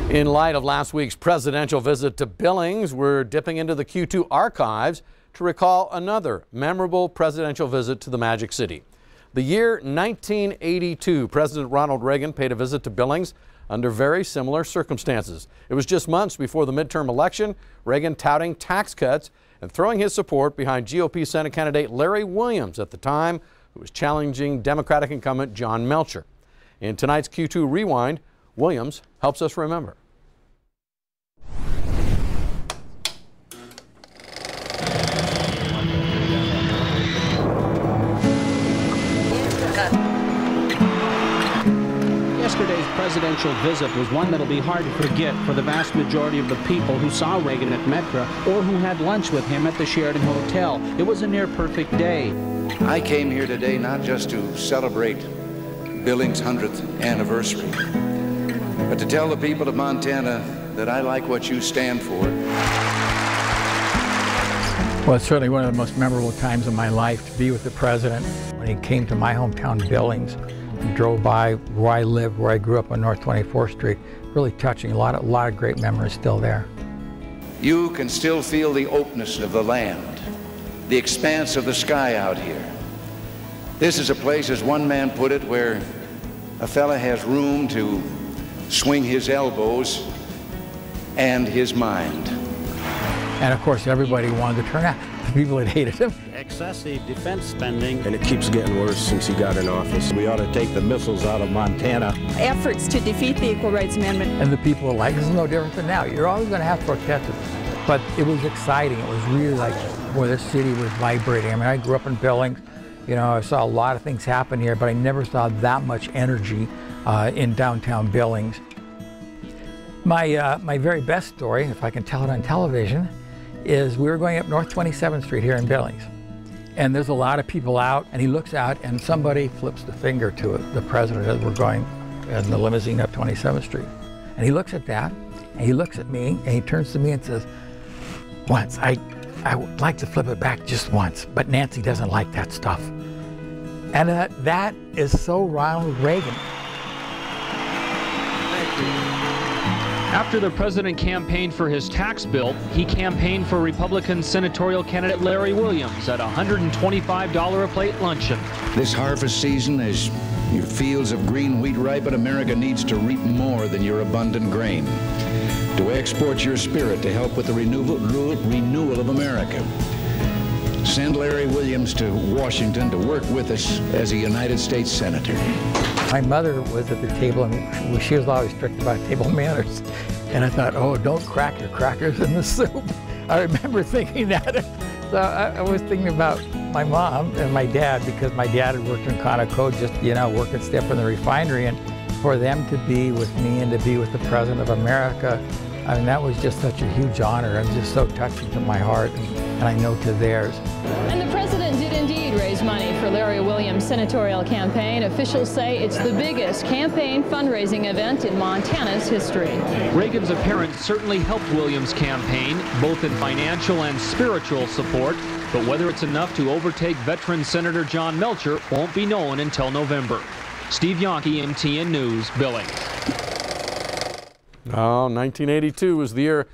In light of last week's presidential visit to Billings, we're dipping into the Q2 archives to recall another memorable presidential visit to the Magic City. The year 1982, President Ronald Reagan paid a visit to Billings under very similar circumstances. It was just months before the midterm election, Reagan touting tax cuts and throwing his support behind GOP Senate candidate Larry Williams at the time, who was challenging Democratic incumbent John Melcher. In tonight's Q2 Rewind, Williams helps us remember. Yesterday's presidential visit was one that'll be hard to forget for the vast majority of the people who saw Reagan at Metra or who had lunch with him at the Sheraton Hotel. It was a near-perfect day. I came here today not just to celebrate Billings' 100th anniversary, but to tell the people of Montana that I like what you stand for. Well, it's certainly one of the most memorable times of my life to be with the president. When he came to my hometown, Billings, and drove by where I lived, where I grew up on North 24th Street, really touching. A lot of great memories still there. You can still feel the openness of the land, the expanse of the sky out here. This is a place, as one man put it, where a fella has room to swing his elbows and his mind. And of course, everybody wanted to turn out. The people that hated him. Excessive defense spending. And it keeps getting worse since he got in office. We ought to take the missiles out of Montana. Efforts to defeat the Equal Rights Amendment. And the people were like, this is no different than now. You're always going to have protesters. But it was exciting. It was really like, boy, this city was vibrating. I mean, I grew up in Billings. You know, I saw a lot of things happen here, but I never saw that much energy in downtown Billings. My very best story, if I can tell it on television, is we were going up North 27th Street here in Billings. And there's a lot of people out, and he looks out, and somebody flips the finger to it, the president, as we're going in the limousine up 27th Street. And he looks at that, and he looks at me, and he turns to me and says, once, I would like to flip it back just once, but Nancy doesn't like that stuff. And that is so Ronald Reagan. Thank you. After the president campaigned for his tax bill, he campaigned for Republican senatorial candidate Larry Williams at a $125 a plate luncheon. This harvest season, as your fields of green wheat ripen, America needs to reap more than your abundant grain. To export your spirit to help with the renewal of America. Send Larry Williams to Washington to work with us as a United States Senator. My mother was at the table, and she was always strict about table manners. And I thought, oh, don't crack your crackers in the soup. I remember thinking that. So I was thinking about my mom and my dad, because my dad had worked in Conoco, just, you know, working stuff in the refinery. And for them to be with me and to be with the President of America, I mean, that was just such a huge honor. It was just so touching to my heart, and I know to theirs. And the president did indeed raise money for Larry Williams' senatorial campaign. Officials say it's the biggest campaign fundraising event in Montana's history. Reagan's appearance certainly helped Williams' campaign, both in financial and spiritual support. But whether it's enough to overtake veteran Senator John Melcher won't be known until November. Steve Yonke, MTN News, Billings. Oh, 1982 was the year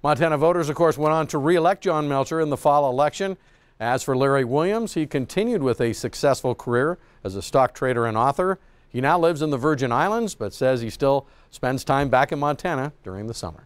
Montana voters, of course, went on to re-elect John Melcher in the fall election. As for Larry Williams, he continued with a successful career as a stock trader and author. He now lives in the Virgin Islands, but says he still spends time back in Montana during the summer.